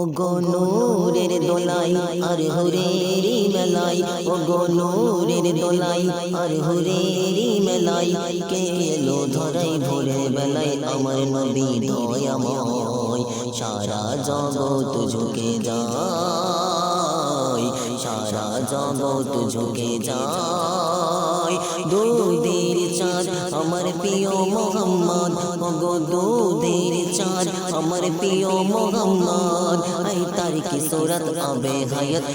ও গো নূরের দোলাই আর হুরেরি মেলাই, ও গো নূরের দোলাই আর হুরেরি মেলাই, কে এলো ধরাই ভোরে বেলায় আমার নবী দয়াময়। সারা জগৎ ঝুঁকে যায়, সারা জগৎ ঝুঁকে যায়। দুধের চাঁদ আমার প্রিয় মোহাম্মদ, ও গো দুধের চাঁদ আমার প্রিয় মোহাম্মদ। আই তার কি সুরত আবে হায়াত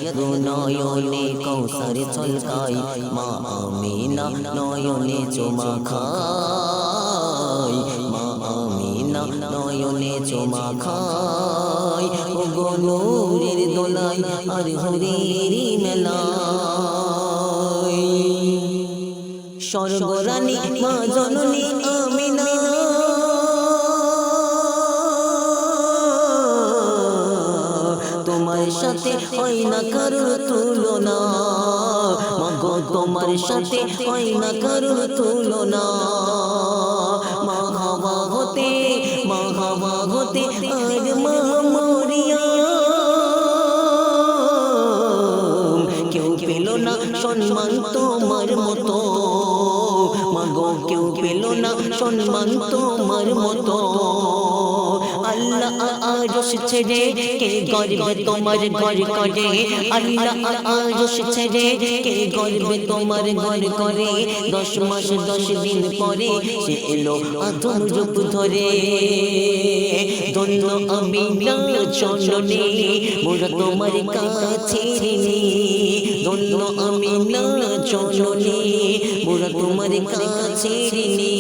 নয়নে কৌসর ছলকাই, মা আমিনা নয়নে চুমা খায়, মা আমিনা নয়নে চুমা খায়। ও গো নূরের দোলাই আর হুরেরি মেলাই, স্বর্গরানী মা জননী আমিনা তোমার সাথে হয় না কারোর তুলনা, মাগো তোমার সাথে হয় না কারোর তুলনা। মা হাওয়া হতে, মা হাওয়া হতে আর মা মরিয়ম, কেউ পেল না সম্মান তোমার মতো, মাগো কেউ পেল না সম্মান তোমার মতো। আল্লাহ আরশ ছেড়ে কে গর্বে তোমার ঘর করে, আল্লাহ আরশ ছেড়ে কে গর্বে তোমার ঘর করে। 10 মাস 10 দিন পরে সে এলো আদম রূপ ধরে। ধন্য আমিনা জননী মোরা তোমার কাছে ঋণী, ধন্য আমিনা জননী মোরা তোমার কাছে ঋণী।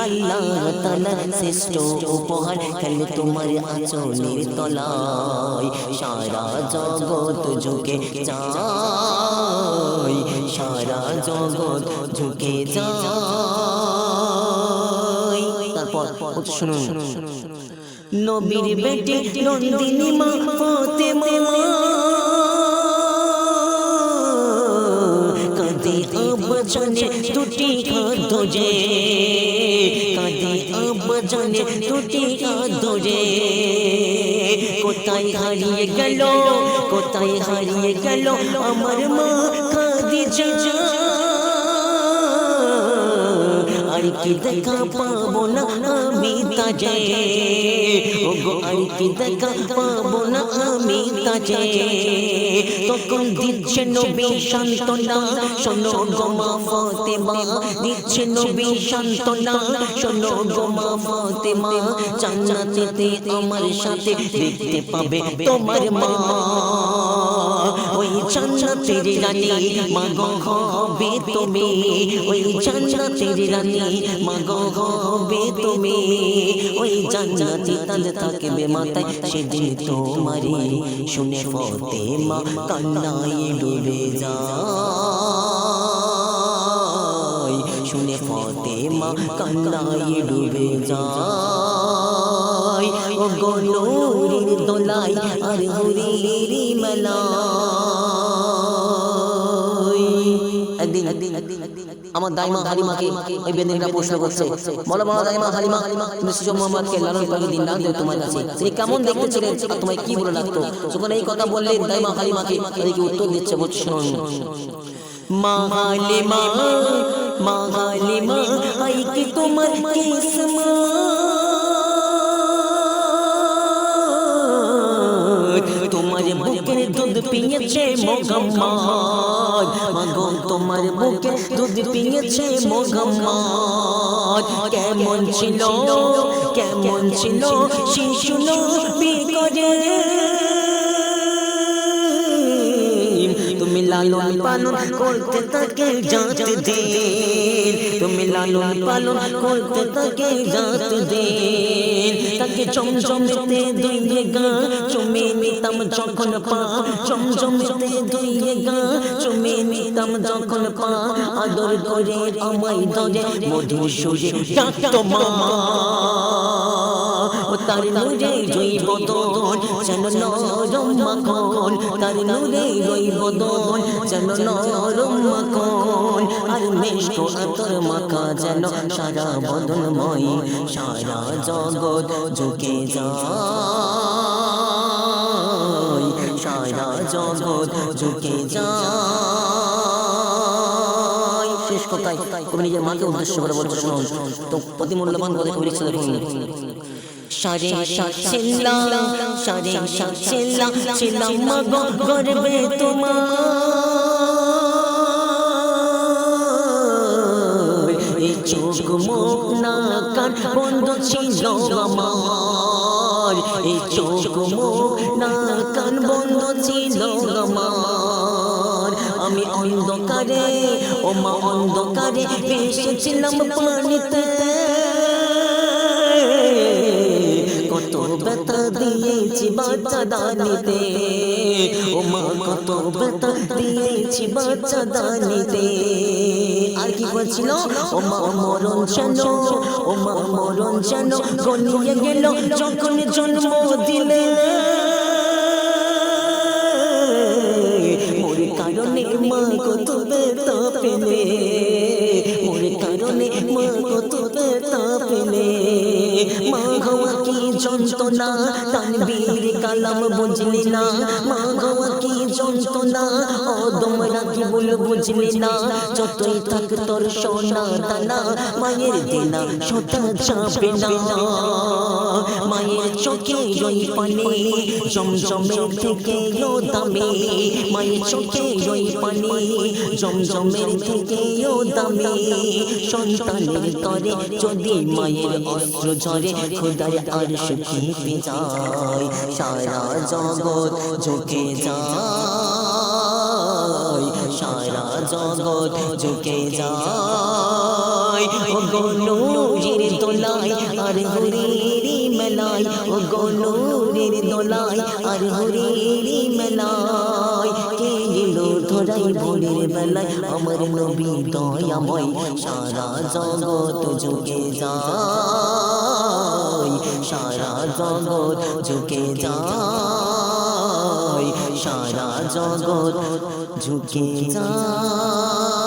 আল্লাহ তাআলা শ্রেষ্ঠ উপহার খেলে তোমার আঁচলের তলায়, সারা জগৎ ঝুঁকে যায়, সারা জগৎ ঝুঁকে যায়। তারপর শুনুন, নবীর বেটি নন্দিনী মা ফাতেমা কাঁদে আব্বাজানে দুটি হাত ধরে, কাঁদে আব্বাজানে দুটি হাত ধরে। কোথায় হারিয়ে গেল, কোথায় হারিয়ে গেল আমার মা খাদিজা, আর কি দেখা পাবো না আমি তাজে, ও গো আর কি দেখা পাবো না আমি তাজে। তখন দিচ্ছে নবী সান্ত্বনা, শোনো গো মা ফাতেমা, দিচ্ছে নবী সান্ত্বনা, শোনো গো মা ফাতেমা। জান্নাতেতে আমার সাথে দেখতে পাবে তোমার মা, ওই জান্নাতের রানী মা গো হবে তুমি, ওই জান্নাতের রানী মা গো হবে তুমি। ওই জান্নাতি তাজ থাকবে মাথায় সেদিন তোমারি, শুনে ফাতেমা কান্নায় ডুবে যায়, শুনে ফাতেমা কান্নায় ডুবে যায়। ও গো নূরের দোলাই আর হুরেরি মেলাই। একদিন আমার দাইমা হালিমাকে ওই বেদিনরা প্রশ্ন করছে, বলো মা দাইমা হালিমা, তুমি শিশু মোহাম্মদকে লালন পালন দিন রাত ধরে তোমার কাছে সে কেমন দেখতে ছিলেন, তোমায় কি বলে লাগতো? যখন এই কথা বললেন দাইমা হালিমাকে, তাদেরকে উত্তর দিচ্ছে, বলছে শুনুন, মা হালিমা, মা হালিমা আই কি তোমার কিসমত, তোমার বুকের দুধ পিয়েছে মোহাম্মদ, মাগো তোমার বুকের দুধ পিয়েছে মোহাম্মদ। কেমন ছিল, কেমন ছিল শিশু নবী করে, তুমি লালন পালন করতে তাকে জাত দিন, তুমি লালন পালন করতে তাকে জাত দিন। তাকে চমচমেতে ধুইয়ে গা চুমে নিতাম যখন পা, চমচমেতে ধুইয়ে গা চুমে নিতাম যখন পা। আদর করে আমায় ধরে মধুর সুরে ডাকতো মা, ও তার নূরে জৈব দন যেন নরম মাখন, তার নূরে জৈব দন যেন নরম মাখন। আর মিষ্ট আতর মাখা যেন সারা বদনময়, সারা জগৎ ঝুঁকে যায়। সারা জগৎ ঝুঁকে যায়। শেষ কথায় কবি নিজের মাকে উদ্দেশ্য করে বলছে, শুনুন তো অতি মূল্যবান কথা কবি লিখছে, দেখুন। সাড়ে সাত ছিলা, সাড়ে সাত ছিলা, ছিলাম মাগো গর্বে তোমার, এই চোখ মুখ না কান বন্ধ ছিল আমার, এই চোখ মুখ না কান বন্ধ ছিল আমার, আমি অন্ধকারে ও মা অন্ধকারে ভেসেছিলাম পানিতে, কত ব্যথা দিয়েছি বাচ্চা দানিতে, ও মা কত ব্যথা দিয়েছি বাচ্চা দানিতে। আর কি বলছিল, ও মা মরণ যেন, ও মা মরণ যেন গনিয়ে গেল যখন জন্ম দিলে, মোর কারণে মা কত ব্যথা পেলে, মোর কারণে মা কত ব্যথা পেলে, মা হওয়া কি যন্ত্রণা তানবীর কালাম বুঝলি না, মা হওয়া কি যন্ত্রণা ও তোমরা কি বল বুঝলি না, যতই থাক তোর সোনা দানা মায়ের দেনা সোতা যাবে না, মায়ের চোখে রই পানি জমজমের থেকে দামি, মায়ের চোখে রই পানি জমজমের থেকে দামি, সন্তানের তরে যদি মায়ের অস্ত্র ঝরে খোদার আরশ কেঁপে যায়, সারা জগৎ ঝুঁকে যায়, সারা জগৎ ঝুঁকে যায়, ও গো নূরের দোলায় আর হরির মেলায়, ও গো নূরের দোলায় আর হরির মেলায়, কে এলো ধরাই ভোরের বেলায় আমার নবী দয়াময়, সারা জগৎ ঝুঁকে যায়, সারা জগৎ ঝুঁকে যায়, সারা জগৎ ঝুঁকে যায়।